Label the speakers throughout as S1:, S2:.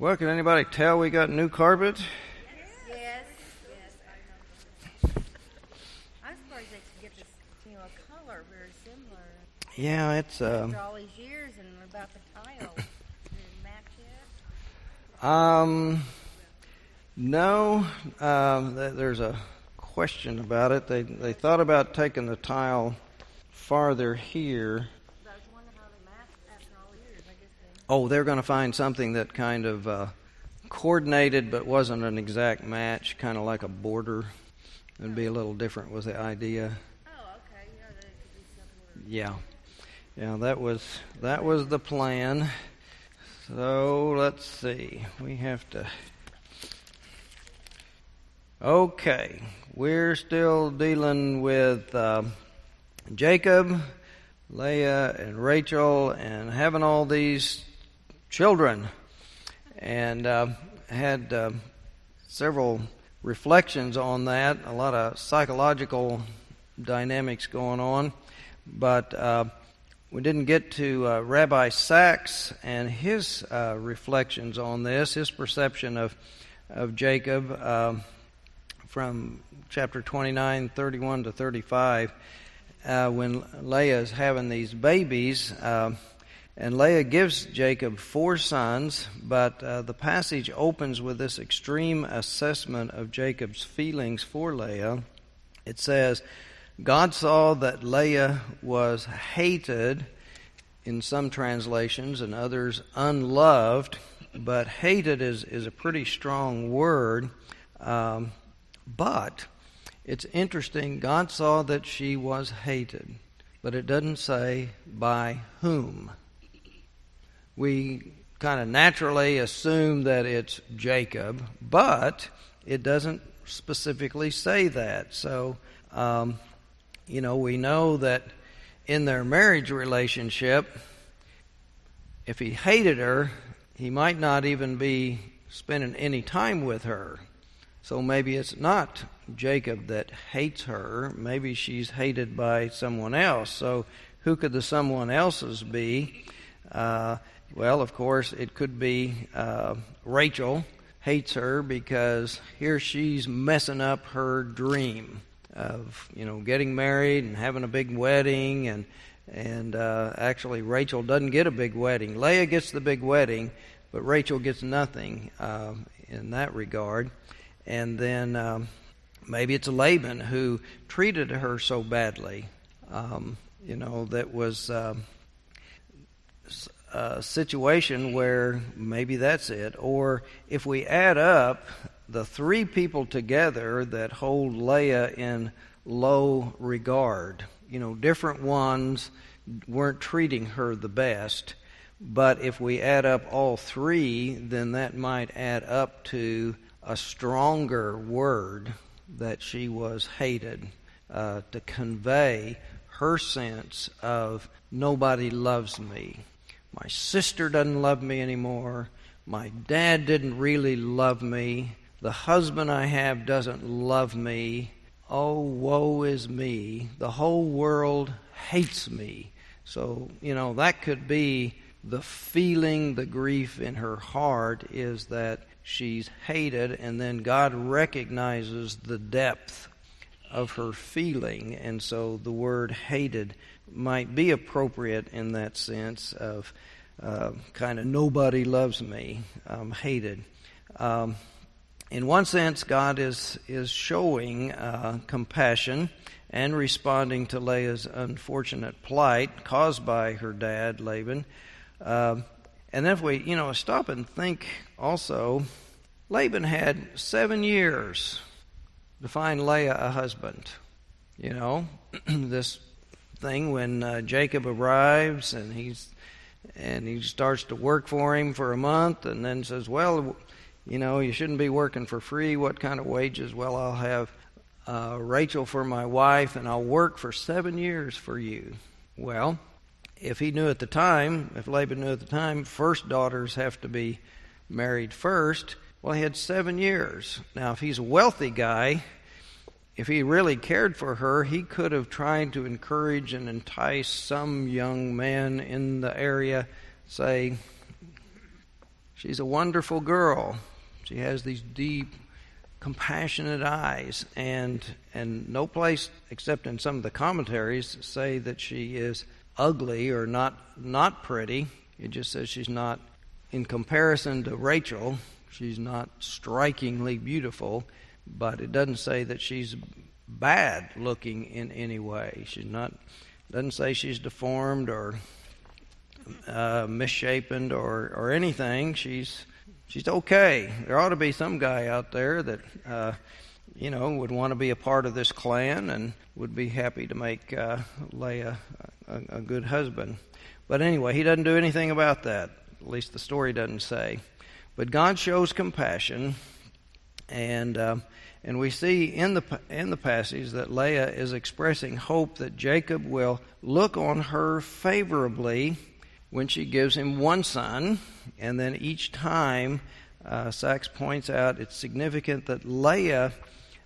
S1: Well, can anybody tell we got new carpet?
S2: Yes. I'm surprised they could get this, a color very similar.
S1: Yeah, it's
S2: After all these years, and about the tile, did it match yet?
S1: No. There's a question about it. They thought about taking the tile farther here.
S2: I was wondering how they matched after all these years. I guess they.
S1: Oh, they're going to find something that kind of coordinated but wasn't an exact match, kind of like a border. It'd be a little different was the idea.
S2: Oh, okay. Yeah, that could be something.
S1: Yeah, that was the plan. So let's see. We have to. Okay, we're still dealing with Jacob, Leah, and Rachel, and having all these children, and had several reflections on that. A lot of psychological dynamics going on, but we didn't get to Rabbi Sachs and his reflections on this, his perception of Jacob from chapter 29, 31 to 35, when Leah is having these babies. And Leah gives Jacob 4 sons, but the passage opens with this extreme assessment of Jacob's feelings for Leah. It says, God saw that Leah was hated, in some translations, and others unloved, but hated is a pretty strong word. But it's interesting, God saw that she was hated, but it doesn't say by whom. We kind of naturally assume that it's Jacob, but it doesn't specifically say that. So, we know that in their marriage relationship, if he hated her, he might not even be spending any time with her. So maybe it's not Jacob that hates her. Maybe she's hated by someone else. So who could the someone else's be? Well, of course, it could be Rachel hates her because here she's messing up her dream of, getting married and having a big wedding. And actually, Rachel doesn't get a big wedding. Leah gets the big wedding, but Rachel gets nothing in that regard. And then maybe it's Laban who treated her so badly. That was a situation where maybe that's it. Or if we add up the 3 people together that hold Leah in low regard, different ones weren't treating her the best. But if we add up all 3, then that might add up to a stronger word that she was hated, to convey her sense of nobody loves me. My sister doesn't love me anymore. My dad didn't really love me. The husband I have doesn't love me. Oh, woe is me. The whole world hates me. So, that could be the feeling, the grief in her heart is that she's hated, and then God recognizes the depth of her feeling, and so the word hated might be appropriate in that sense of kind of nobody loves me, hated. In one sense, God is showing compassion and responding to Leah's unfortunate plight caused by her dad, Laban. And if we, stop and think also, Laban had 7 years to find Leah a husband. This thing when Jacob arrives and he starts to work for him for a month and then says, well, you shouldn't be working for free. What kind of wages? Well, I'll have Rachel for my wife and I'll work for 7 years for you. Well, if Laban knew at the time, first daughters have to be married first, well, he had 7 years. Now, if he's a wealthy guy, if he really cared for her, he could have tried to encourage and entice some young man in the area, say, She's a wonderful girl. She has these deep, compassionate eyes, and no place except in some of the commentaries say that she is ugly or not pretty. It just says she's not, in comparison to Rachel, she's not strikingly beautiful, but it doesn't say that she's bad looking in any way. Doesn't say she's deformed or misshapen or anything. She's okay. There ought to be some guy out there that would want to be a part of this clan and would be happy to make Leah a good husband. But anyway, he doesn't do anything about that. At least the story doesn't say. But God shows compassion, and we see in the passage that Leah is expressing hope that Jacob will look on her favorably when she gives him one son, and then each time, Sachs points out it's significant that Leah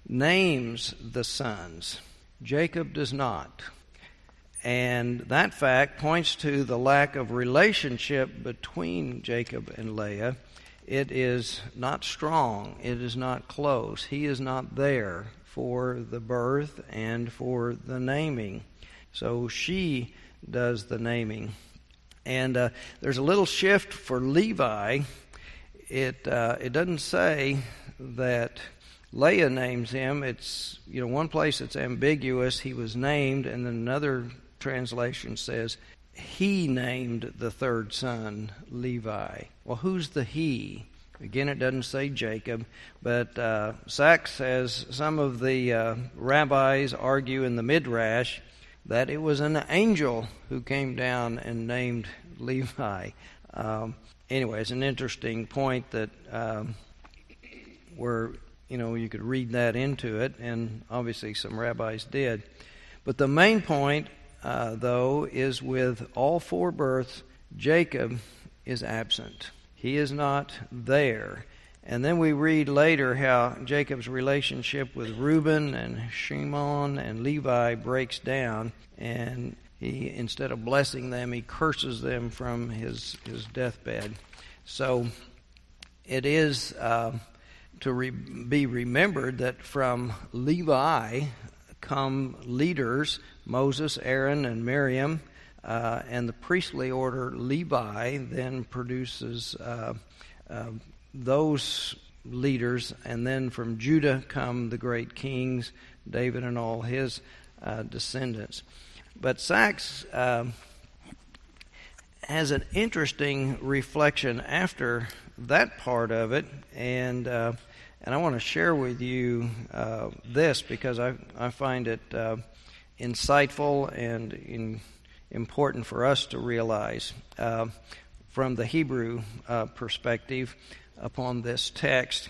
S1: names the sons. Jacob does not. And that fact points to the lack of relationship between Jacob and Leah. It is not strong. It is not close. He is not there for the birth and for the naming. So she does the naming. And there's a little shift for Levi. It doesn't say that Leah names him. It's, one place it's ambiguous. He was named, and then another translation says he named the third son Levi. Well, who's the he? Again, it doesn't say Jacob, but Sachs says some of the rabbis argue in the Midrash that it was an angel who came down and named Levi. Anyway, it's an interesting point that where you could read that into it, and obviously some rabbis did. But the main point, though, is with all four births, Jacob is absent. He is not there. And then we read later how Jacob's relationship with Reuben and Shimon and Levi breaks down, and he, instead of blessing them, he curses them from his deathbed. So it is be remembered that from Levi come leaders, Moses, Aaron, and Miriam, and the priestly order Levi then produces those leaders, and then from Judah come the great kings, David and all his descendants. But Sachs has an interesting reflection after that part of it, and I want to share with you this because I find it insightful and important for us to realize from the Hebrew perspective upon this text.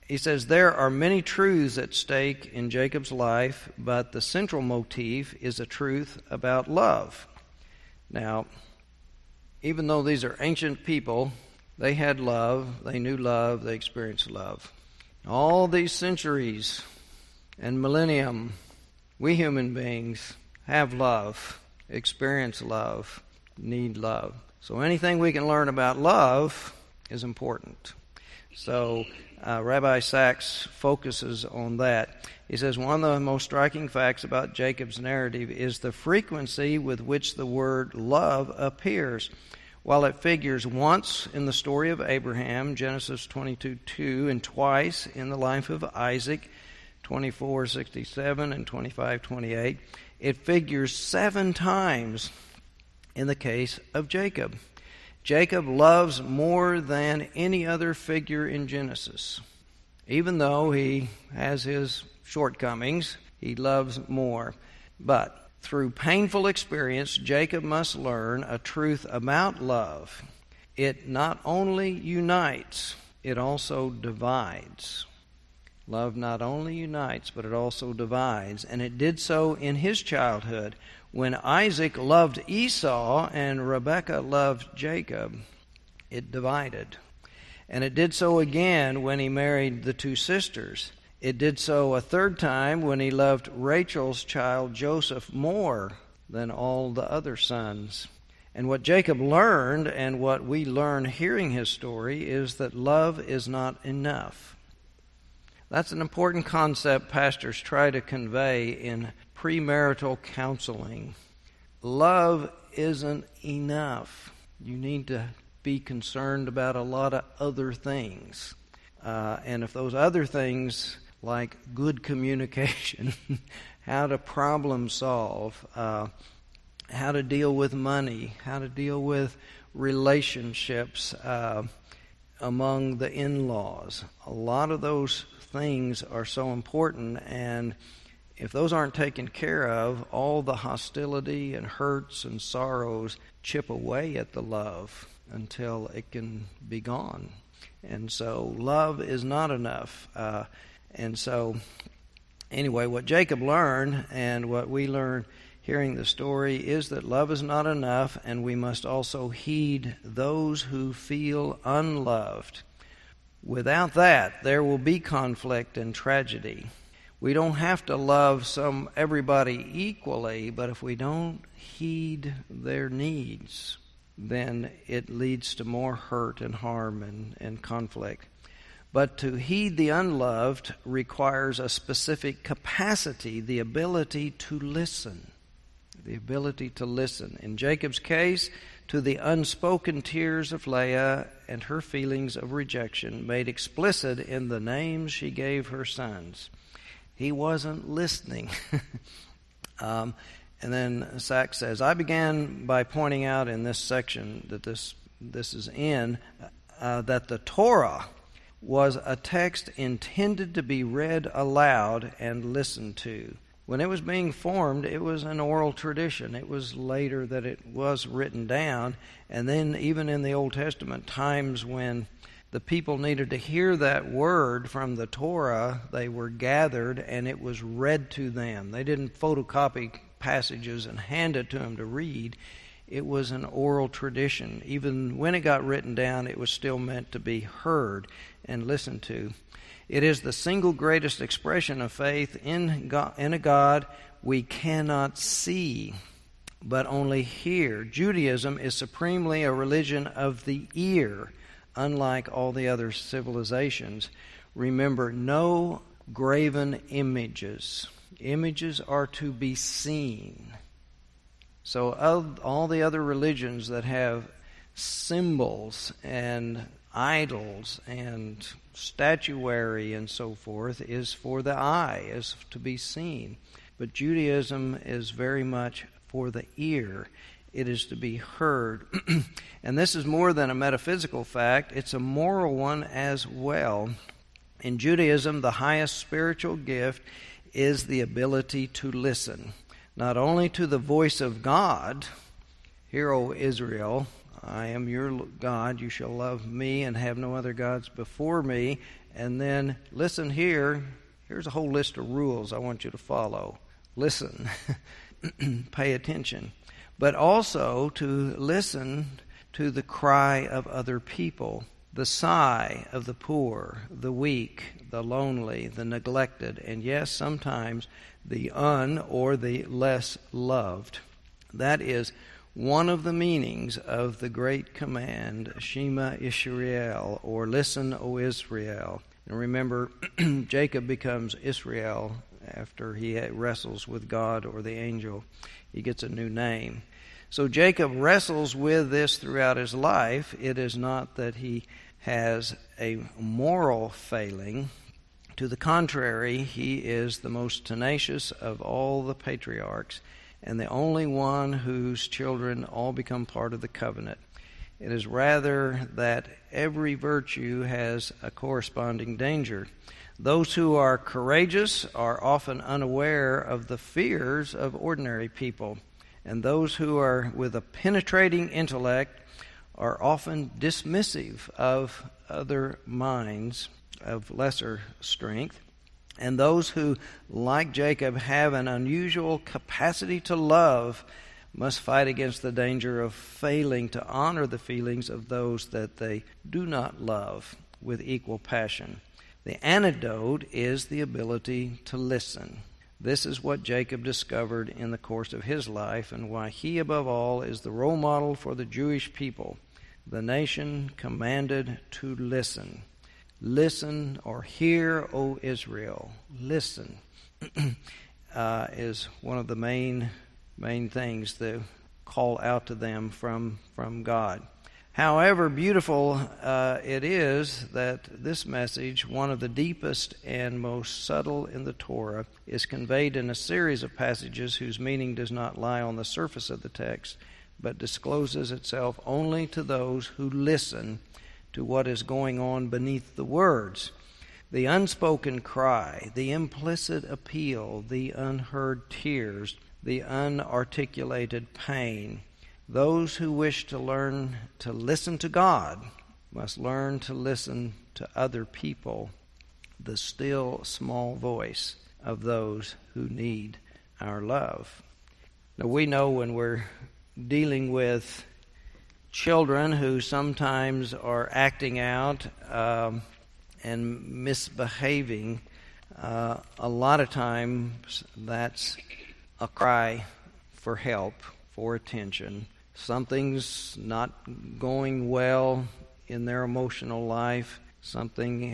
S1: He says, there are many truths at stake in Jacob's life, but the central motif is a truth about love. Now, even though these are ancient people, they had love, they knew love, they experienced love. All these centuries and millennium, we human beings have love, experience love, need love. So anything we can learn about love is important. So Rabbi Sachs focuses on that. He says one of the most striking facts about Jacob's narrative is the frequency with which the word love appears. While it figures once in the story of Abraham, Genesis 22:2, and twice in the life of Isaac, 24:67 and 25:28, it figures 7 times in the case of Jacob. Jacob loves more than any other figure in Genesis. Even though he has his shortcomings, he loves more. But through painful experience, Jacob must learn a truth about love. It not only unites, it also divides. Love not only unites, but it also divides. And it did so in his childhood. When Isaac loved Esau and Rebekah loved Jacob, it divided. And it did so again when he married the 2 sisters. It did so a third time when he loved Rachel's child Joseph more than all the other sons. And what Jacob learned, and what we learn hearing his story, is that love is not enough. That's an important concept pastors try to convey in premarital counseling. Love isn't enough. You need to be concerned about a lot of other things. And if those other things, like good communication, how to problem solve, how to deal with money, how to deal with relationships among the in-laws, a lot of those things are so important, and if those aren't taken care of, all the hostility and hurts and sorrows chip away at the love until it can be gone. And so love is not enough. And so anyway, what Jacob learned and what we learn hearing the story is that love is not enough, and we must also heed those who feel unloved. Without that, there will be conflict and tragedy. We don't have to love everybody equally, but if we don't heed their needs, then it leads to more hurt and harm and conflict. But to heed the unloved requires a specific capacity, the ability to listen. The ability to listen. In Jacob's case, to the unspoken tears of Leah and her feelings of rejection made explicit in the names she gave her sons. He wasn't listening. And then Sachs says, I began by pointing out in this section that this is in, that the Torah was a text intended to be read aloud and listened to. When it was being formed, it was an oral tradition. It was later that it was written down. And then even in the Old Testament, times when the people needed to hear that word from the Torah, they were gathered and it was read to them. They didn't photocopy passages and hand it to them to read. It was an oral tradition. Even when it got written down, it was still meant to be heard and listened to. It is the single greatest expression of faith in a God we cannot see, but only hear. Judaism is supremely a religion of the ear, unlike all the other civilizations. Remember, no graven images. Images are to be seen. So of all the other religions that have symbols and idols and statuary and so forth is for the eye, is to be seen. But Judaism is very much for the ear. It is to be heard. And this is more than a metaphysical fact. It's a moral one as well. In Judaism, the highest spiritual gift is the ability to listen, not only to the voice of God, Hear, O Israel, I am your God, you shall love me and have no other gods before me. And then, listen here, here's a whole list of rules I want you to follow. Listen, pay attention. But also to listen to the cry of other people, the sigh of the poor, the weak, the lonely, the neglected, and yes, sometimes the or the less loved. That is one of the meanings of the great command, Shema Yisrael, or Listen, O Israel. And remember, Jacob becomes Israel after he wrestles with God or the angel. He gets a new name. So Jacob wrestles with this throughout his life. It is not that he has a moral failing. To the contrary, he is the most tenacious of all the patriarchs, and the only one whose children all become part of the covenant. It is rather that every virtue has a corresponding danger. Those who are courageous are often unaware of the fears of ordinary people, and those who are with a penetrating intellect are often dismissive of other minds of lesser strength. And those who, like Jacob, have an unusual capacity to love must fight against the danger of failing to honor the feelings of those that they do not love with equal passion. The antidote is the ability to listen. This is what Jacob discovered in the course of his life, and why he, above all, is the role model for the Jewish people. The nation commanded to listen. Listen, or hear, O Israel. Listen is one of the main things that call out to them from God. However beautiful it is that this message, one of the deepest and most subtle in the Torah, is conveyed in a series of passages whose meaning does not lie on the surface of the text, but discloses itself only to those who listen to what is going on beneath the words. The unspoken cry, the implicit appeal, the unheard tears, the unarticulated pain. Those who wish to learn to listen to God must learn to listen to other people, the still small voice of those who need our love. Now, we know when we're dealing with children who sometimes are acting out and misbehaving, a lot of times that's a cry for help, for attention. Something's not going well in their emotional life. Something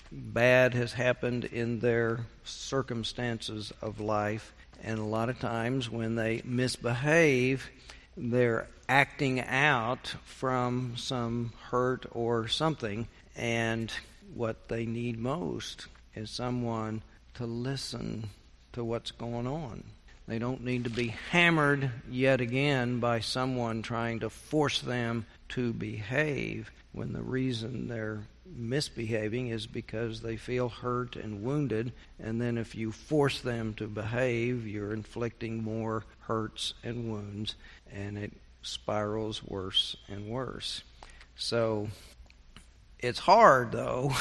S1: bad has happened in their circumstances of life. And a lot of times when they misbehave, they're acting out from some hurt or something. And what they need most is someone to listen to what's going on. They don't need to be hammered yet again by someone trying to force them to behave, when the reason they're misbehaving is because they feel hurt and wounded. And then if you force them to behave, you're inflicting more hurts and wounds, and it spirals worse and worse. So it's hard, though,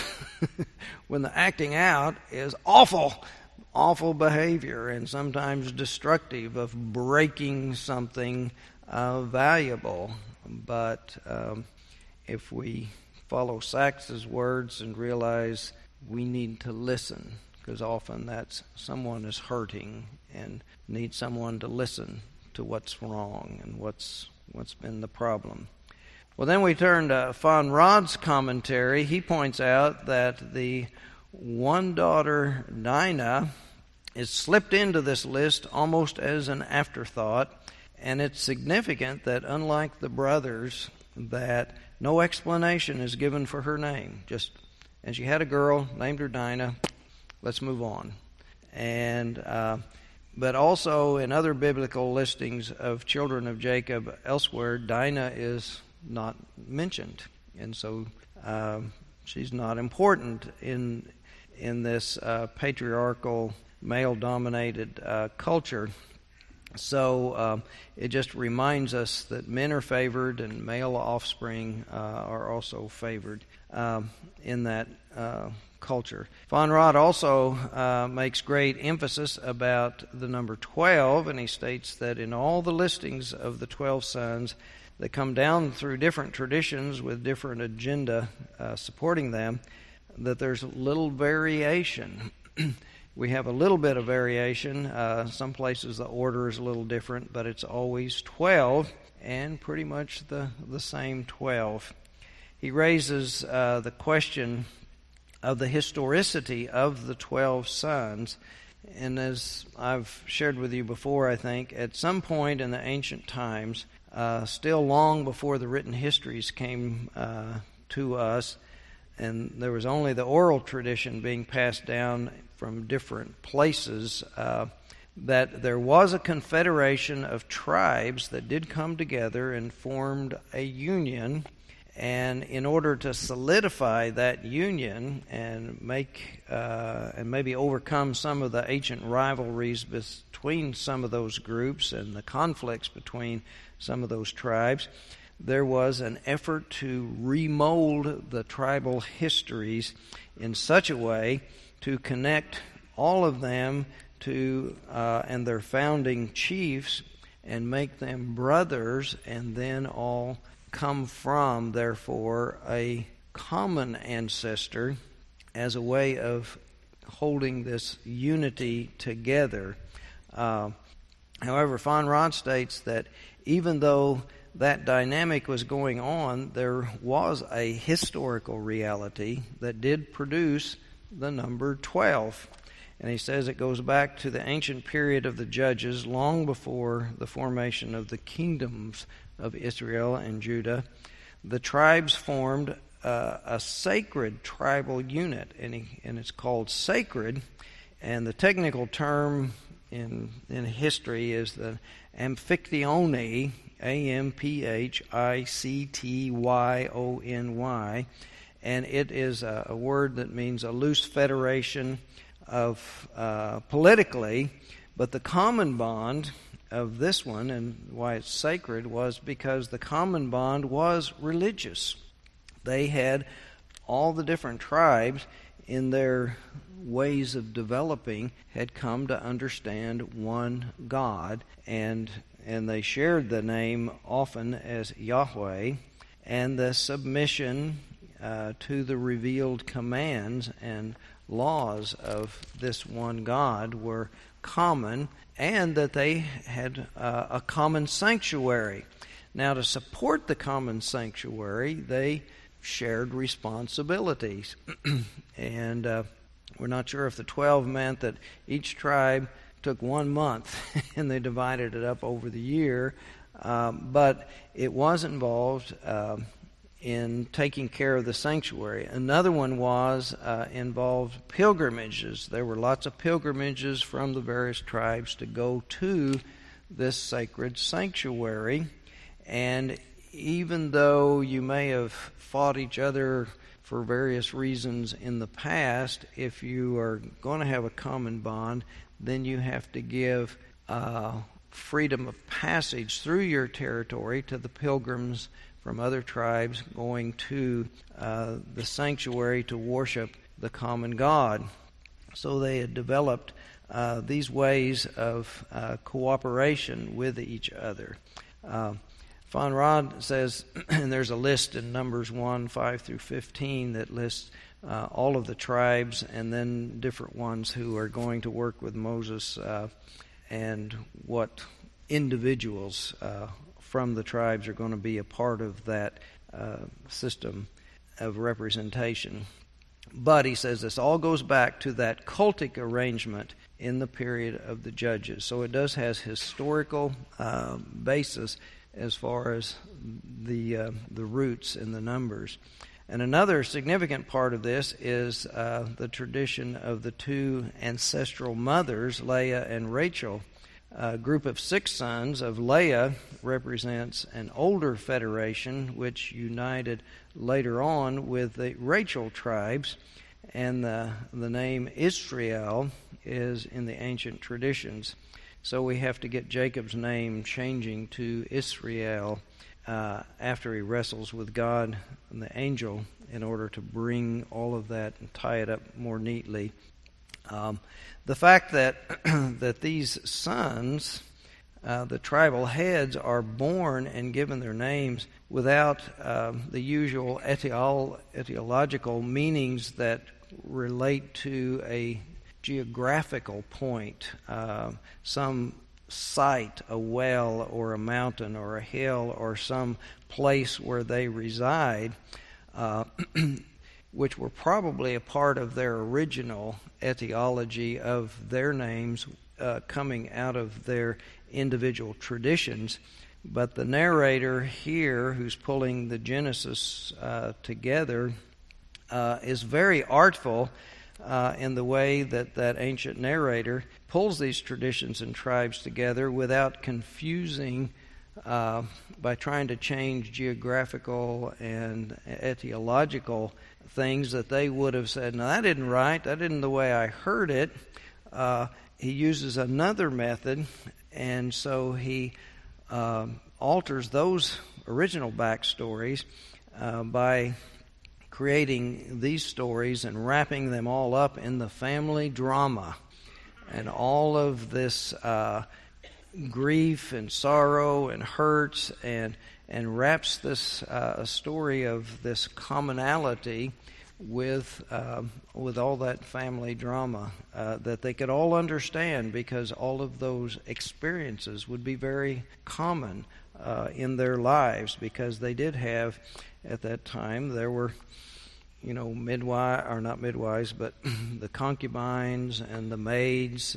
S1: when the acting out is awful behavior, and sometimes destructive, of breaking something valuable. But if we follow Sax's words and realize we need to listen, because often that's someone is hurting and needs someone to listen to what's wrong and what's been the problem. Well, then we turn to Von Rod's commentary. He points out that the one daughter, Dinah, is slipped into this list almost as an afterthought, and it's significant that, unlike the brothers, that no explanation is given for her name. Just, and she had a girl, named her Dinah, let's move on. And but also in other biblical listings of children of Jacob elsewhere, Dinah is not mentioned, and so she's not important in this patriarchal, male-dominated culture. So it just reminds us that men are favored and male offspring are also favored in that culture. Von Rad also makes great emphasis about the number 12, and he states that in all the listings of the 12 sons that come down through different traditions with different agenda supporting them, that there's little variation. We have a little bit of variation. Some places the order is a little different, but it's always 12, and pretty much the same 12. He raises the question of the historicity of the 12 sons. And as I've shared with you before, I think, at some point in the ancient times, still long before the written histories came to us, and there was only the oral tradition being passed down from different places, that there was a confederation of tribes that did come together and formed a union. And in order to solidify that union and make and maybe overcome some of the ancient rivalries between some of those groups and the conflicts between some of those tribes, there was an effort to remold the tribal histories in such a way to connect all of them to and their founding chiefs and make them brothers, and then all come from, therefore, a common ancestor, as a way of holding this unity together. However, Von Rad states that even though that dynamic was going on, there was a historical reality that did produce the number 12. And he says it goes back to the ancient period of the judges, long before the formation of the kingdoms of Israel and Judah. The tribes formed a sacred tribal unit, and it's called sacred. And the technical term in history is the Amphictyony, Amphictyony, and it is a word that means a loose federation of politically, but the common bond of this one, and why it's sacred, was because the common bond was religious. They had all the different tribes in their ways of developing had come to understand one God, and they shared the name often as Yahweh, and the submission to the revealed commands and laws of this one God were common, and that they had a common sanctuary. Now, to support the common sanctuary, they shared responsibilities. And we're not sure if the 12 meant that each tribe took 1 month and they divided it up over the year, but it was involved in taking care of the sanctuary. Another one was involved pilgrimages. There were lots of pilgrimages from the various tribes to go to this sacred sanctuary. And even though you may have fought each other for various reasons in the past, if you are going to have a common bond, then you have to give freedom of passage through your territory to the pilgrims from other tribes going to the sanctuary to worship the common God. So they had developed these ways of cooperation with each other. Von Rad says, and there's a list in Numbers 1, 5 through 15 that lists all of the tribes and then different ones who are going to work with Moses and what individuals from the tribes are going to be a part of that system of representation. But he says this all goes back to that cultic arrangement in the period of the judges. So it does has historical basis as far as the roots and the numbers. And another significant part of this is the tradition of the two ancestral mothers, Leah and Rachel. A group of 6 sons of Leah represents an older federation which united later on with the Rachel tribes, and the name Israel is in the ancient traditions. So we have to get Jacob's name changing to Israel after he wrestles with God and the angel in order to bring all of that and tie it up more neatly. The fact that that these sons, the tribal heads, are born and given their names without the usual etiological meanings that relate to a geographical point, some site, a well or a mountain or a hill or some place where they reside, which were probably a part of their original etiology of their names coming out of their individual traditions. But the narrator here, who's pulling the Genesis together, is very artful in the way that ancient narrator pulls these traditions and tribes together without confusing by trying to change geographical and etiological things that they would have said, no, that isn't right, that isn't the way I heard it. He uses another method, and so he alters those original backstories by creating these stories and wrapping them all up in the family drama and all of this grief and sorrow and hurts, and wraps this story of this commonality with all that family drama that they could all understand, because all of those experiences would be very common in their lives, because they did have, at that time, there were, midwives, or not midwives, but the concubines and the maids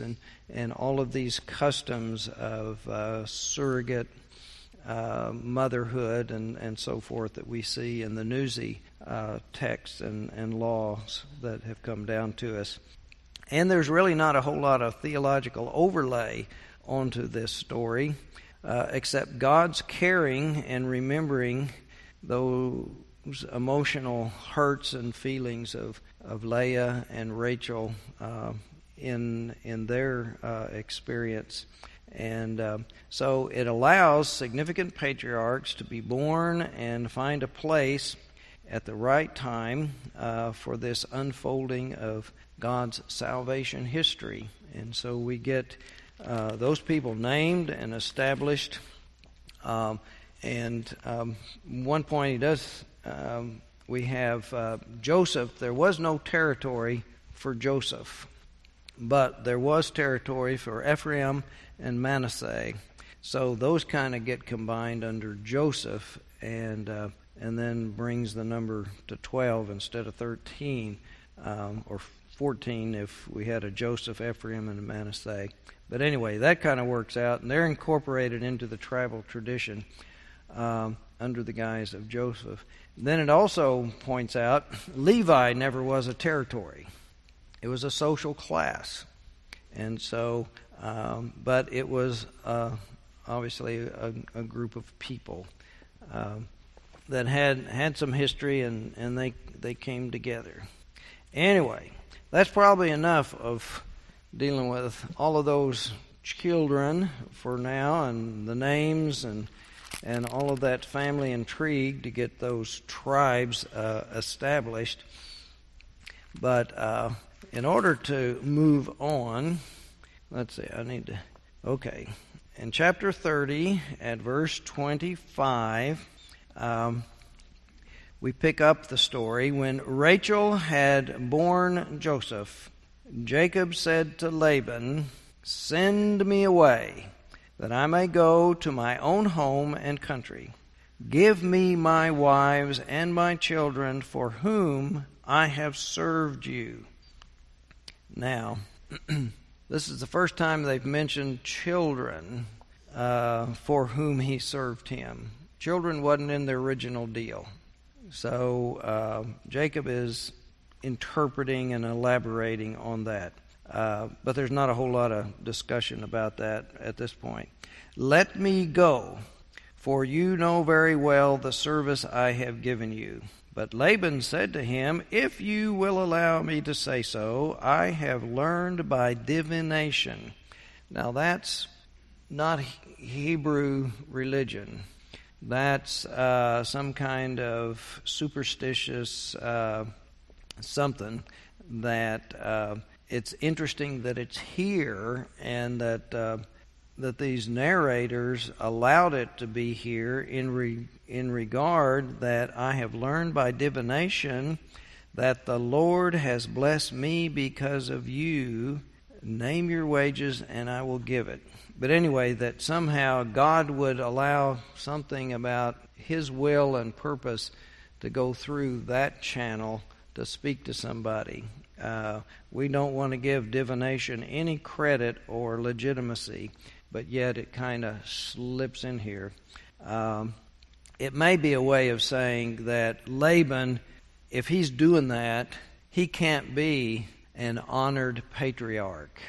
S1: and all of these customs of surrogate motherhood and so forth that we see in the Newsy texts and laws that have come down to us. And there's really not a whole lot of theological overlay onto this story, except God's caring and remembering those emotional hurts and feelings of Leah and Rachel in their experience. And so it allows significant patriarchs to be born and find a place at the right time for this unfolding of God's salvation history. And so we get those people named and established. And one point he does, we have Joseph. There was no territory for Joseph, but there was territory for Ephraim and Manasseh. So those kind of get combined under Joseph, and then brings the number to 12 instead of 13, or 14 if we had a Joseph, Ephraim, and a Manasseh. But anyway, that kind of works out, and they're incorporated into the tribal tradition under the guise of Joseph. Then it also points out Levi never was a territory. It was a social class. And so, but it was obviously a group of people that had some history, and they came together. Anyway, that's probably enough of dealing with all of those children for now, and the names and all of that family intrigue to get those tribes established. But in order to move on, let's see, okay. In chapter 30, at verse 25, we pick up the story. When Rachel had borne Joseph, Jacob said to Laban, "Send me away, that I may go to my own home and country. Give me my wives and my children, for whom I have served you." Now, this is the first time they've mentioned children for whom he served him. Children wasn't in the original deal. So Jacob is interpreting and elaborating on that. But there's not a whole lot of discussion about that at this point. "Let me go, for you know very well the service I have given you." But Laban said to him, "If you will allow me to say so, I have learned by divination." Now that's not Hebrew religion. That's some kind of superstitious something that it's interesting that it's here, and that these narrators allowed it to be here in regard that I have learned by divination that the Lord has blessed me because of you. Name your wages and I will give it. But anyway, that somehow God would allow something about His will and purpose to go through that channel to speak to somebody. We don't want to give divination any credit or legitimacy, but yet it kind of slips in here. It may be a way of saying that Laban, if he's doing that, he can't be an honored patriarch.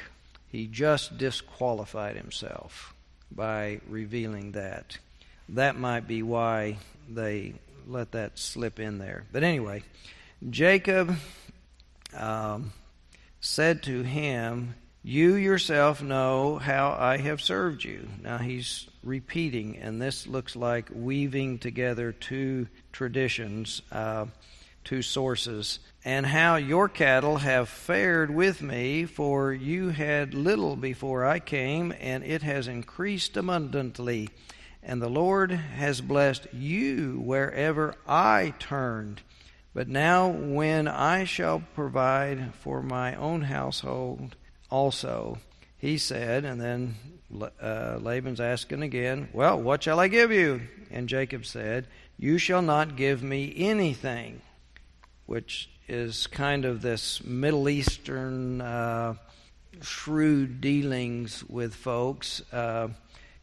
S1: He just disqualified himself by revealing that. That might be why they let that slip in there. But anyway, Jacob said to him, "You yourself know how I have served you." Now he's repeating, and this looks like weaving together two traditions, two sources. "And how your cattle have fared with me, for you had little before I came, and it has increased abundantly. And the Lord has blessed you wherever I turned. But now when I shall provide for my own household also, he said, and then Laban's asking again, well, what shall I give you? And Jacob said, you shall not give me anything, which is kind of this Middle Eastern shrewd dealings with folks.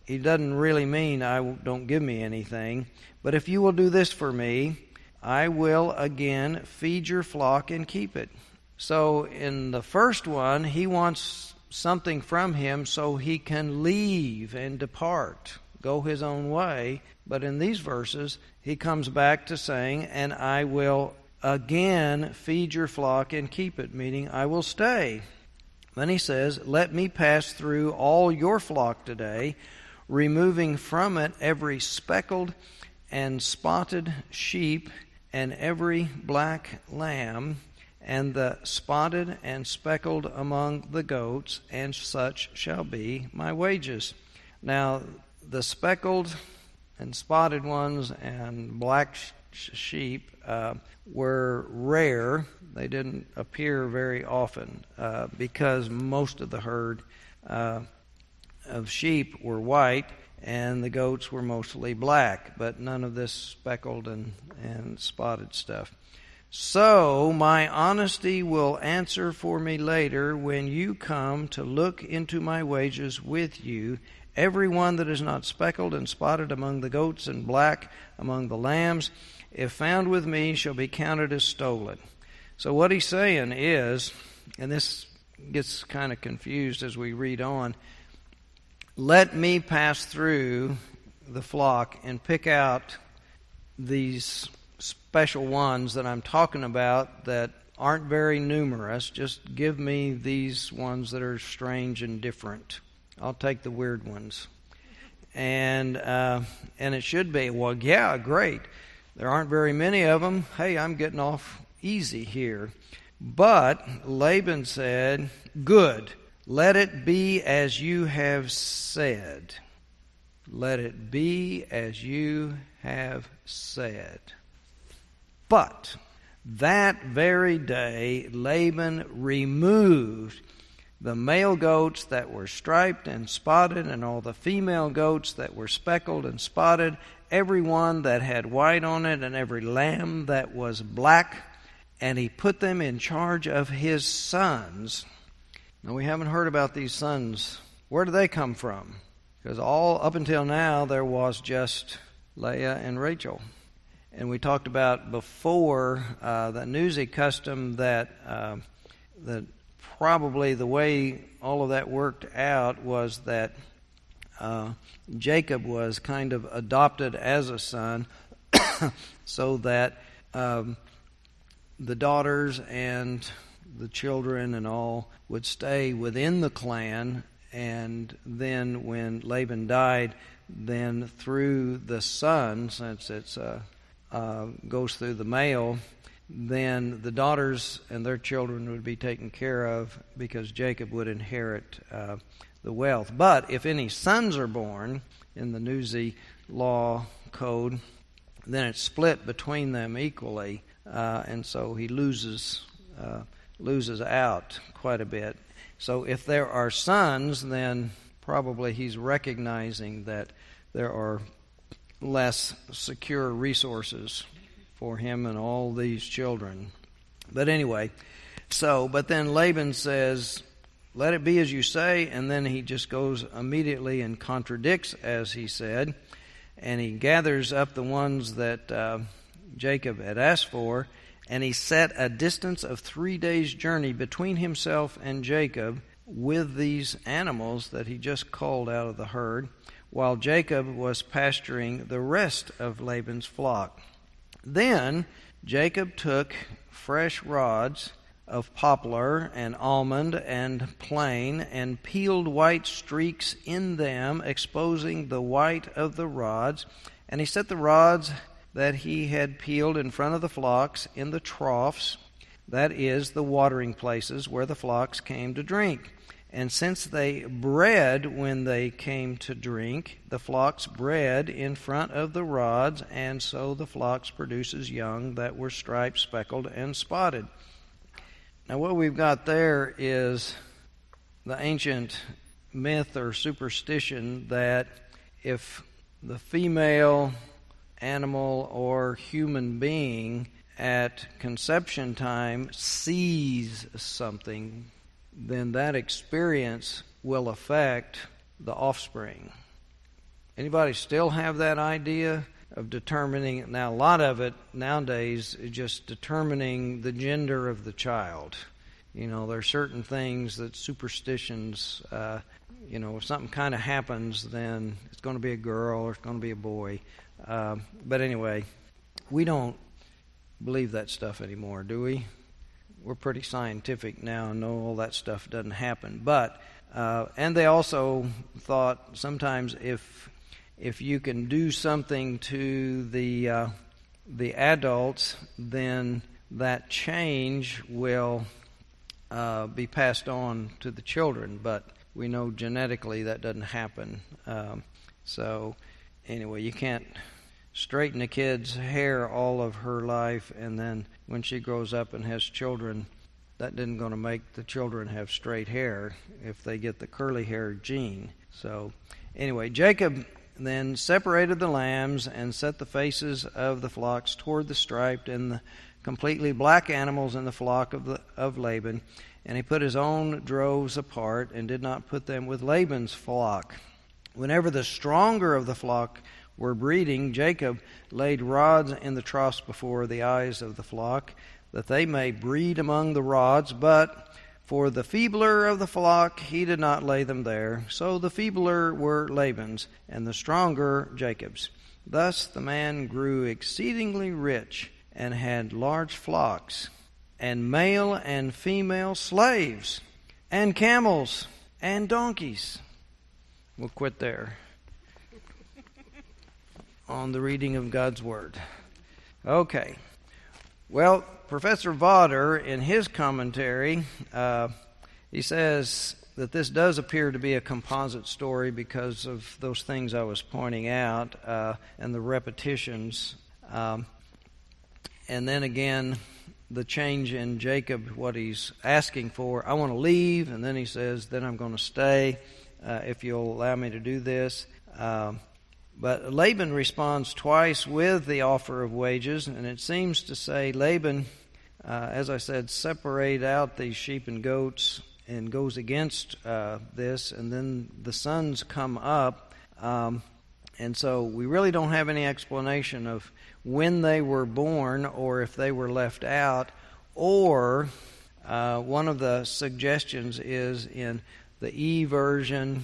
S1: He doesn't really mean don't give me anything, but if you will do this for me, I will again feed your flock and keep it. So in the first one, he wants something from him so he can leave and depart, go his own way. But in these verses, he comes back to saying, and I will again feed your flock and keep it, meaning I will stay. Then he says, let me pass through all your flock today, removing from it every speckled and spotted sheep and every black lamb, and the spotted and speckled among the goats, and such shall be my wages. Now, the speckled and spotted ones and black sheep were rare. They didn't appear very often because most of the herd of sheep were white, and the goats were mostly black, but none of this speckled and spotted stuff. So my honesty will answer for me later when you come to look into my wages with you. Every one that is not speckled and spotted among the goats and black among the lambs, if found with me, shall be counted as stolen. So what he's saying is, and this gets kind of confused as we read on, let me pass through the flock and pick out these special ones that I'm talking about that aren't very numerous. Just give me these ones that are strange and different. I'll take the weird ones. And it should be, well, yeah, great. There aren't very many of them. Hey, I'm getting off easy here. But Laban said, good. Let it be as you have said. Let it be as you have said. But that very day, Laban removed the male goats that were striped and spotted, and all the female goats that were speckled and spotted, every one that had white on it, and every lamb that was black, and he put them in charge of his sons. Now, we haven't heard about these sons. Where do they come from? Because all up until now, there was just Leah and Rachel. And we talked about before the newsy custom that probably the way all of that worked out was that Jacob was kind of adopted as a son so that the daughters and the children and all would stay within the clan, and then when Laban died, then through the son, since it's goes through the male, then the daughters and their children would be taken care of because Jacob would inherit the wealth. But if any sons are born in the Newsy law code, then it's split between them equally, and so he loses out quite a bit. So if there are sons, then probably he's recognizing that there are less secure resources for him and all these children. But anyway, but then Laban says, let it be as you say, and then he just goes immediately and contradicts as he said, and he gathers up the ones that Jacob had asked for, and he set a distance of 3 days' journey between himself and Jacob with these animals that he just culled out of the herd, while Jacob was pasturing the rest of Laban's flock. Then Jacob took fresh rods of poplar and almond and plane and peeled white streaks in them, exposing the white of the rods. And he set the rods that he had peeled in front of the flocks in the troughs, that is, the watering places where the flocks came to drink. And since they bred when they came to drink, the flocks bred in front of the rods, and so the flocks produces young that were striped, speckled, and spotted. Now what we've got there is the ancient myth or superstition that if the female animal or human being at conception time sees something, then that experience will affect the offspring. Anybody still have that idea of determining? Now, a lot of it nowadays is just determining the gender of the child. You know, there are certain things that superstitions, if something kind of happens, then it's going to be a girl or it's going to be a boy. But anyway, we don't believe that stuff anymore, do we? We're pretty scientific now and know all that stuff doesn't happen. But and they also thought sometimes if you can do something to the adults, then that change will be passed on to the children. But we know genetically that doesn't happen. So anyway, you can't straighten a kid's hair all of her life, and then when she grows up and has children, that isn't going to make the children have straight hair if they get the curly hair gene. So anyway, Jacob then separated the lambs and set the faces of the flocks toward the striped and the completely black animals in the flock of Laban, and he put his own droves apart and did not put them with Laban's flock. Whenever the stronger of the flock were breeding, Jacob laid rods in the troughs before the eyes of the flock, that they may breed among the rods, but for the feebler of the flock he did not lay them there. So the feebler were Laban's, and the stronger Jacob's. Thus the man grew exceedingly rich, and had large flocks, and male and female slaves, and camels, and donkeys. We'll quit there on the reading of God's Word. Okay. Well, Professor Vodder, in his commentary, he says that this does appear to be a composite story because of those things I was pointing out and the repetitions. And then again, the change in Jacob, what he's asking for. I want to leave, and then he says, then I'm going to stay if you'll allow me to do this. But Laban responds twice with the offer of wages, and it seems to say Laban, as I said, separate out these sheep and goats and goes against this, and then the sons come up, and so we really don't have any explanation of when they were born or if they were left out, or one of the suggestions is in the E version,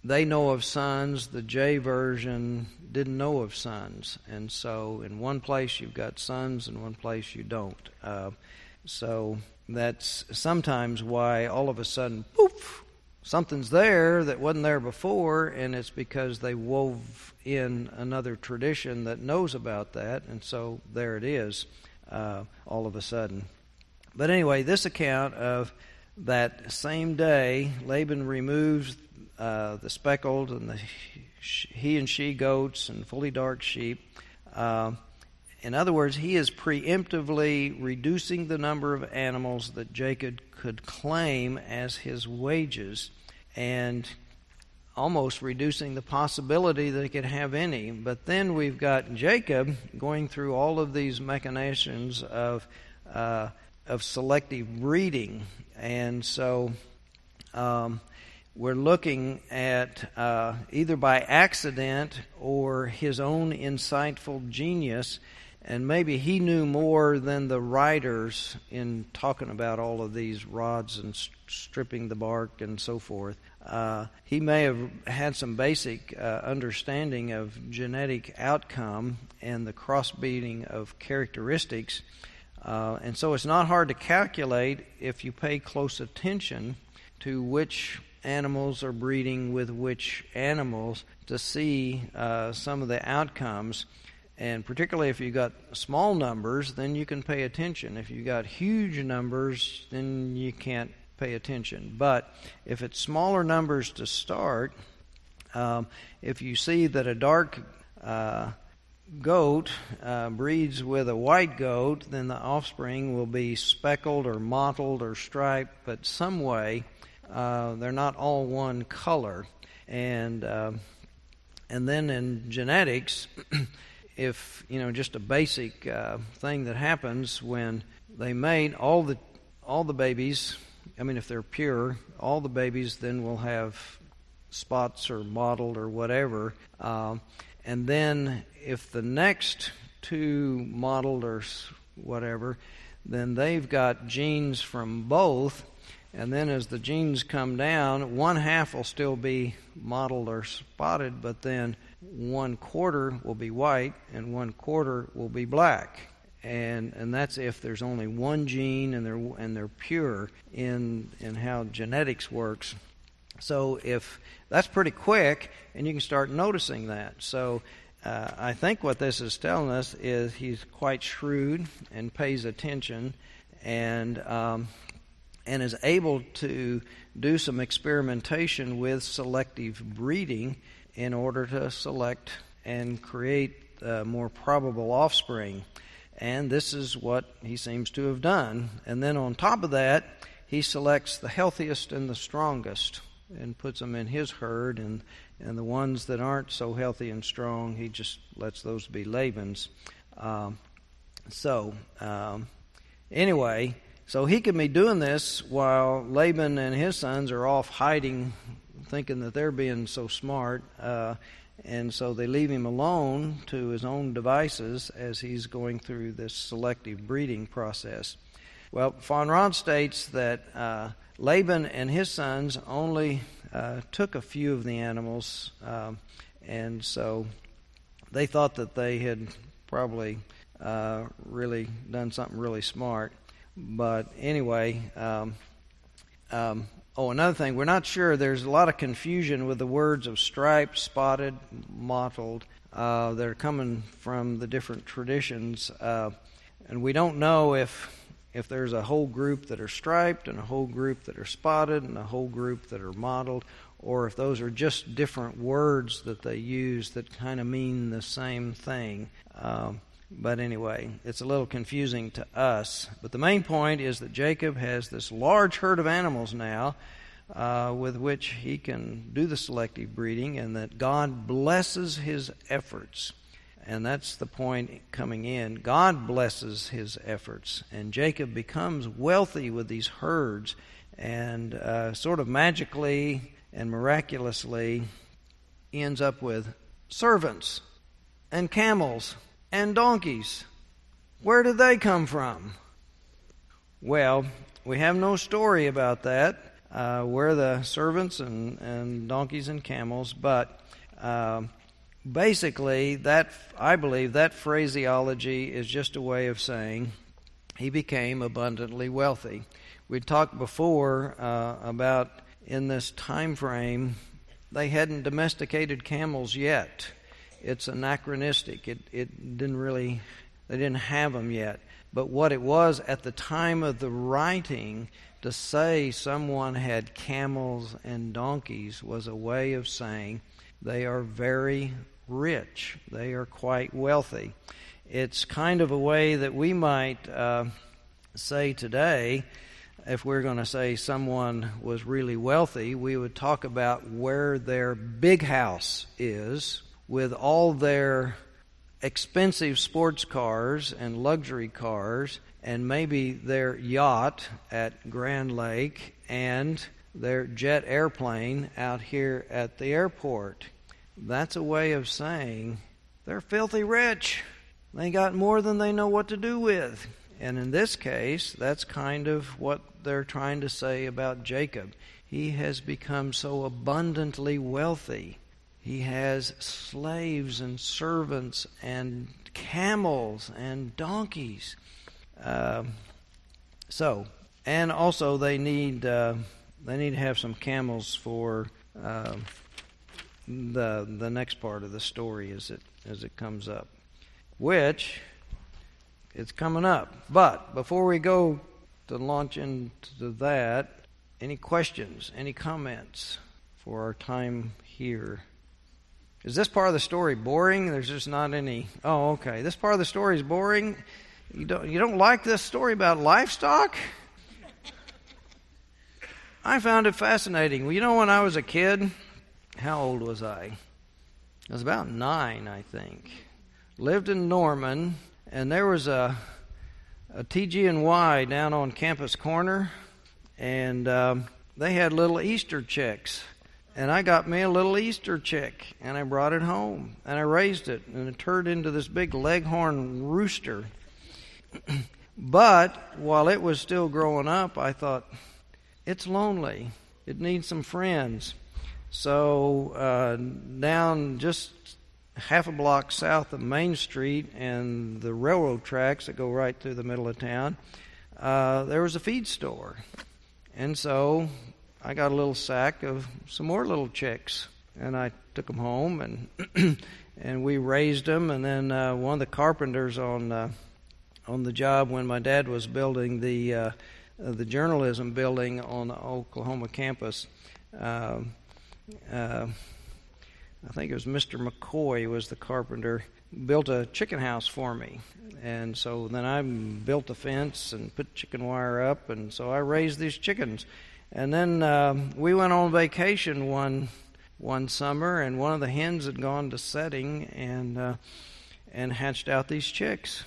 S1: they know of sons. The J version didn't know of sons. And so in one place you've got sons, in one place you don't. So that's sometimes why all of a sudden, poof, something's there that wasn't there before, and it's because they wove in another tradition that knows about that, and so there it is all of a sudden. But anyway, this account of that same day, Laban removes the speckled and the he and she goats and fully dark sheep. In other words, he is preemptively reducing the number of animals that Jacob could claim as his wages, and almost reducing the possibility that he could have any. But then we've got Jacob going through all of these machinations of selective breeding, and so we're looking at either by accident or his own insightful genius, and maybe he knew more than the writers in talking about all of these rods and stripping the bark and so forth. He may have had some basic understanding of genetic outcome and the crossbreeding of characteristics, and so it's not hard to calculate if you pay close attention to which animals are breeding with which animals to see some of the outcomes. And particularly if you've got small numbers, then you can pay attention. If you've got huge numbers, then you can't pay attention. But if it's smaller numbers to start, if you see that a dark goat breeds with a white goat, then the offspring will be speckled or mottled or striped, but some way they're not all one color. And then in genetics, if just a basic thing that happens when they mate, all the babies, if they're pure, all the babies then will have spots or mottled or whatever. And then if the next two mottled or whatever, then they've got genes from both. And then as the genes come down, one half will still be mottled or spotted, but then 1/4 will be white and 1/4 will be black. And that's if there's only one gene and they're pure in how genetics works. So if that's pretty quick, and you can start noticing that. So I think what this is telling us is he's quite shrewd and pays attention, and is able to do some experimentation with selective breeding in order to select and create more probable offspring. And this is what he seems to have done. And then on top of that, he selects the healthiest and the strongest and puts them in his herd, and the ones that aren't so healthy and strong, he just lets those be Laban's. Anyway, so he can be doing this while Laban and his sons are off hiding, thinking that they're being so smart, and so they leave him alone to his own devices as he's going through this selective breeding process. Well, Von Rad states that Laban and his sons only took a few of the animals, and so they thought that they had probably really done something really smart. But anyway, another thing, we're not sure. There's a lot of confusion with the words of striped, spotted, mottled that are coming from the different traditions, and we don't know if there's a whole group that are striped and a whole group that are spotted and a whole group that are mottled, or if those are just different words that they use that kind of mean the same thing. But anyway, it's a little confusing to us. But the main point is that Jacob has this large herd of animals now with which he can do the selective breeding, and that God blesses his efforts. And that's the point coming in. God blesses his efforts, and Jacob becomes wealthy with these herds, and sort of magically and miraculously ends up with servants and camels and donkeys. Where did they come from? Well, we have no story about that, where the servants and donkeys and camels, but basically, I believe that phraseology is just a way of saying he became abundantly wealthy. We talked before about in this time frame, they hadn't domesticated camels yet. It's anachronistic. They didn't have them yet. But what it was at the time of the writing, to say someone had camels and donkeys was a way of saying they are very rich. They are quite wealthy. It's kind of a way that we might say today, if we're going to say someone was really wealthy, we would talk about where their big house is with all their expensive sports cars and luxury cars, and maybe their yacht at Grand Lake and their jet airplane out here at the airport. That's a way of saying they're filthy rich. They got more than they know what to do with. And in this case, that's kind of what they're trying to say about Jacob. He has become so abundantly wealthy. He has slaves and servants and camels and donkeys. And also they need to have some camels for the next part of the story as it comes up, which it's coming up. But before we go to launch into that, Any questions? Any comments for our time here? Is this part of the story boring? There's just not any. Oh, okay. This part of the story is boring. You don't like this story about livestock? I found it fascinating. Well, you know, when I was a kid, how old was I? I was about 9, I think. Lived in Norman, and there was a TG&Y down on Campus Corner, and they had little Easter chicks. And I got me a little Easter chick, and I brought it home, and I raised it, and it turned into this big leghorn rooster. But while it was still growing up, I thought, it's lonely. It needs some friends. So down just half a block south of Main Street and the railroad tracks that go right through the middle of town, there was a feed store. And so I got a little sack of some more little chicks, and I took them home, and and we raised them. And then one of the carpenters on the job when my dad was building the journalism building on the Oklahoma campus, I think it was Mr. McCoy was the carpenter, built a chicken house for me. And so then I built a fence and put chicken wire up, and so I raised these chickens. And then we went on vacation one summer, and one of the hens had gone to setting and hatched out these chicks.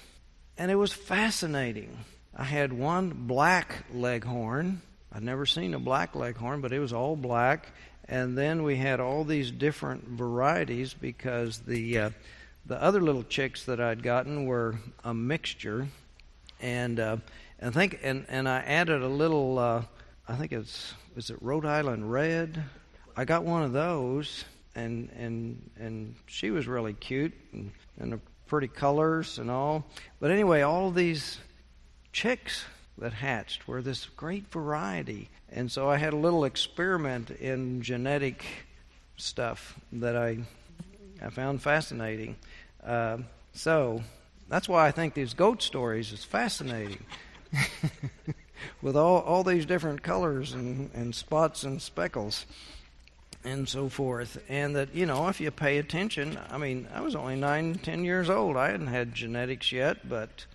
S1: And it was fascinating. I had one black leghorn. I'd never seen a black leghorn, but it was all black. And then we had all these different varieties because the other little chicks that I'd gotten were a mixture. And I added a little, I think is it Rhode Island Red? I got one of those, and she was really cute and the pretty colors and all. But anyway, all these chicks that hatched were this great variety. And so I had a little experiment in genetic stuff that I found fascinating. So that's why I think these goat stories is fascinating. With all these different colors and spots and speckles and so forth. And that, you know, if you pay attention, I mean, I was only 9, 10 years old. I hadn't had genetics yet, but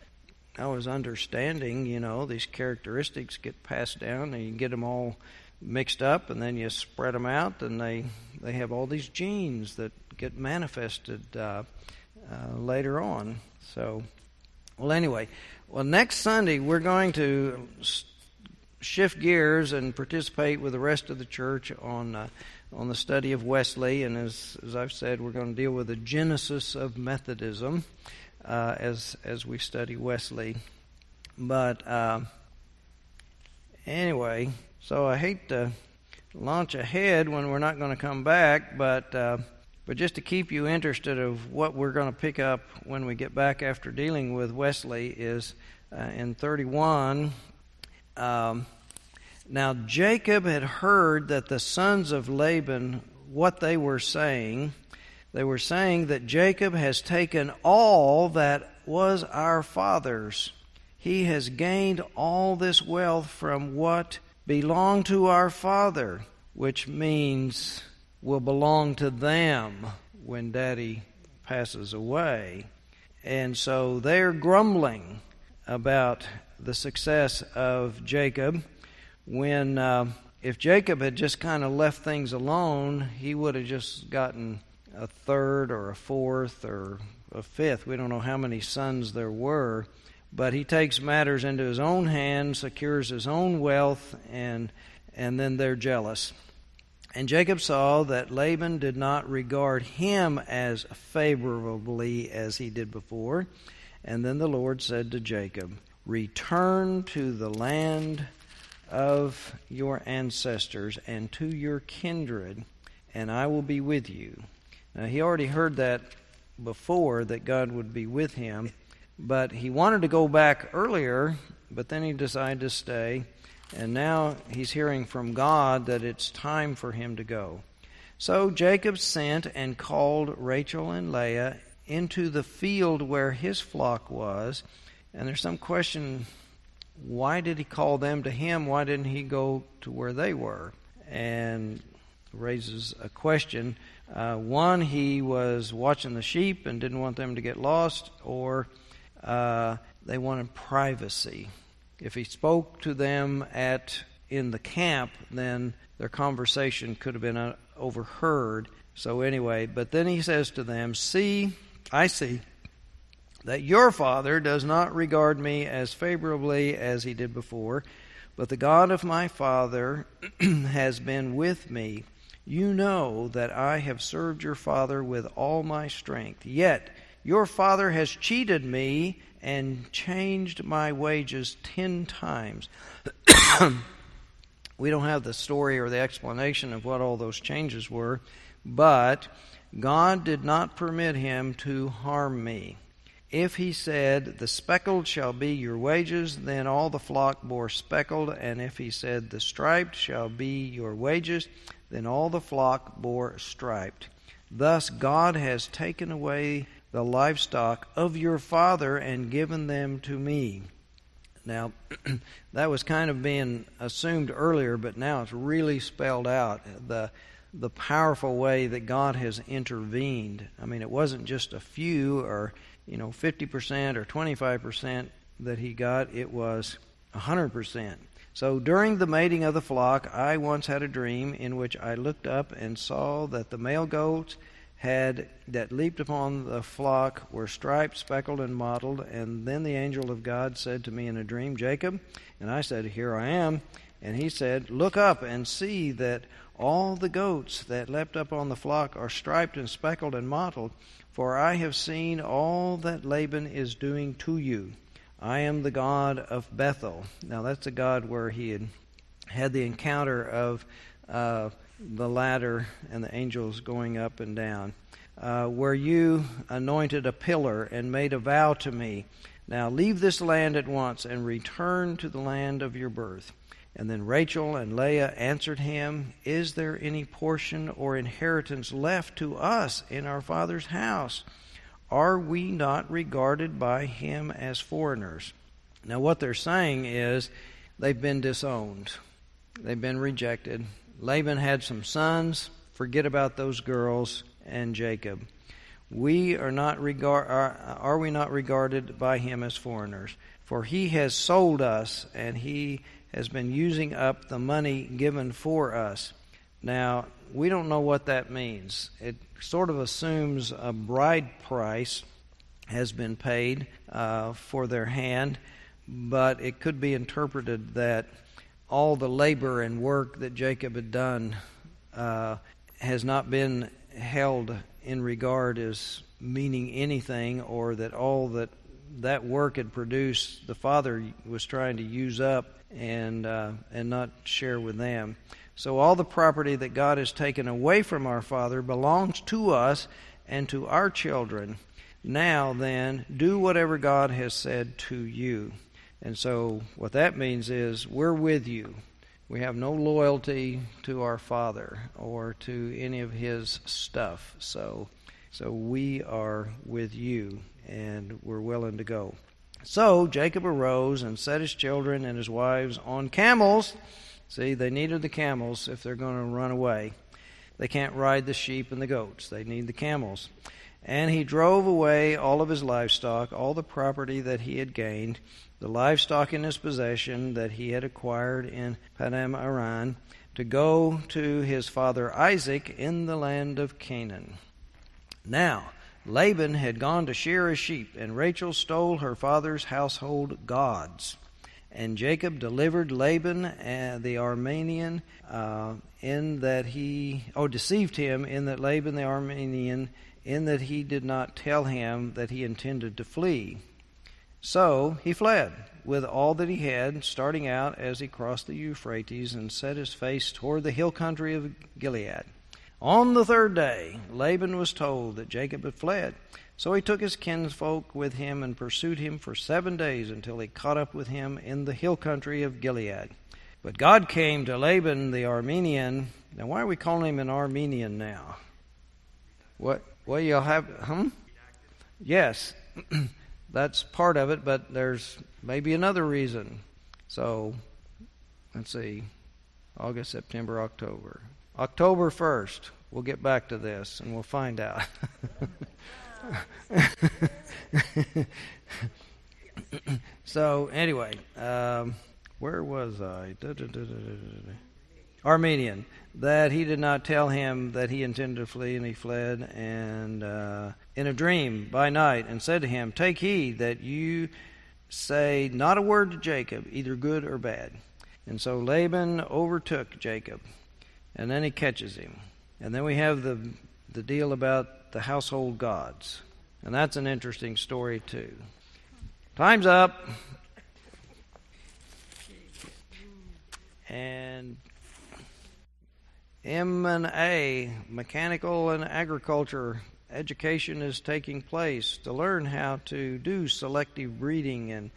S1: I was understanding, you know, these characteristics get passed down and you get them all mixed up, and then you spread them out, and they have all these genes that get manifested later on. So, well, anyway, next Sunday we're going to shift gears and participate with the rest of the church on the study of Wesley, and as I've said, we're going to deal with the genesis of Methodism as we study Wesley. But anyway, so I hate to launch ahead when we're not going to come back, but just to keep you interested of what we're going to pick up when we get back after dealing with Wesley is in 31. Now Jacob had heard that the sons of Laban, what they were saying. They were saying that Jacob has taken all that was our father's. He has gained all this wealth from what belonged to our father, which means will belong to them when Daddy passes away. And so they're grumbling about the success of Jacob when if Jacob had just kind of left things alone, he would have just gotten a third or a fourth or a fifth. We don't know how many sons there were, but he takes matters into his own hands, secures his own wealth, and then they're jealous. And Jacob saw that Laban did not regard him as favorably as he did before. And then the Lord said to Jacob, "Return to the land of your ancestors and to your kindred, and I will be with you." Now, he already heard that before, that God would be with him, but he wanted to go back earlier, but then he decided to stay, and now he's hearing from God that it's time for him to go. So Jacob sent and called Rachel and Leah into the field where his flock was, and there's some question, why did he call them to him? Why didn't he go to where they were? And raises a question. One, he was watching the sheep and didn't want them to get lost, or they wanted privacy. If he spoke to them in the camp, then their conversation could have been overheard. So anyway, but then he says to them, I see that your father does not regard me as favorably as he did before, but the God of my father has been with me. You know that I have served your father with all my strength. Yet your father has cheated me and changed my wages 10 times. We don't have the story or the explanation of what all those changes were, but God did not permit him to harm me. If he said, the speckled shall be your wages, then all the flock bore speckled. And if he said, the striped shall be your wages, then all the flock bore striped. Thus God has taken away the livestock of your father and given them to me. Now, that was kind of being assumed earlier, but now it's really spelled out, the powerful way that God has intervened. I mean, it wasn't just a few or 50% or 25% that he got. It was 100%. So during the mating of the flock, I once had a dream in which I looked up and saw that the male goats that leaped upon the flock were striped, speckled, and mottled. And then the angel of God said to me in a dream, Jacob. And I said, here I am. And he said, look up and see that all the goats that leapt up on the flock are striped and speckled and mottled. For I have seen all that Laban is doing to you. I am the God of Bethel. Now that's the God where he had the encounter of the ladder and the angels going up and down. Where you anointed a pillar and made a vow to me. Now leave this land at once and return to the land of your birth. And then Rachel and Leah answered him, is there any portion or inheritance left to us in our father's house? Are we not regarded by him as foreigners? Now what they're saying is they've been disowned. They've been rejected. Laban had some sons. Forget about those girls and Jacob. Are we not regarded by him as foreigners? For he has sold us, and he has been using up the money given for us. Now, we don't know what that means. It sort of assumes a bride price has been paid for their hand, but it could be interpreted that all the labor and work that Jacob had done has not been held in regard as meaning anything, or that all that work had produced the father was trying to use up and not share with them. So all the property that God has taken away from our father belongs to us and to our children. Now then, do whatever God has said to you. And so what that means is we're with you. We have no loyalty to our father or to any of his stuff. So we are with you, and we're willing to go. So Jacob arose and set his children and his wives on camels. See, they needed the camels if they're going to run away. They can't ride the sheep and the goats. They need the camels. And he drove away all of his livestock, all the property that he had gained, the livestock in his possession that he had acquired in Paddan Aram, to go to his father Isaac in the land of Canaan. Now Laban had gone to shear his sheep, and Rachel stole her father's household gods. And Jacob delivered Laban the Aramean deceived him in that Laban the Aramean, in that he did not tell him that he intended to flee. So he fled with all that he had, starting out as he crossed the Euphrates, and set his face toward the hill country of Gilead. On the third day, Laban was told that Jacob had fled. So he took his kinsfolk with him and pursued him for 7 days until he caught up with him in the hill country of Gilead. But God came to Laban the Aramean. Now, why are we calling him an Aramean now? What? Well, you'll have... Yes, that's part of it, but there's maybe another reason. So, let's see, August, September, October. October 1st, we'll get back to this and we'll find out. So, anyway, where was I? Armenian. That he did not tell him that he intended to flee, and he fled, and in a dream by night, and said to him, Take heed that you say not a word to Jacob, either good or bad. And so Laban overtook Jacob, and then he catches him. And then we have the deal about the household gods. And that's an interesting story too. Time's up. And M&A, mechanical and agriculture education, is taking place to learn how to do selective breeding and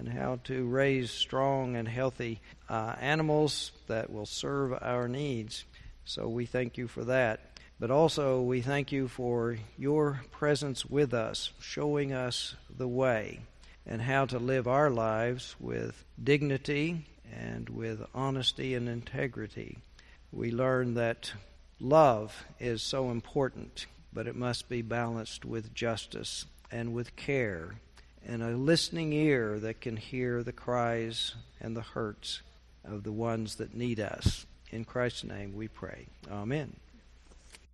S1: how to raise strong and healthy animals that will serve our needs. So we thank you for that. But also we thank you for your presence with us, showing us the way and how to live our lives with dignity and with honesty and integrity. We learn that love is so important, but it must be balanced with justice and with care and a listening ear that can hear the cries and the hurts of the ones that need us. In Christ's name we pray. Amen.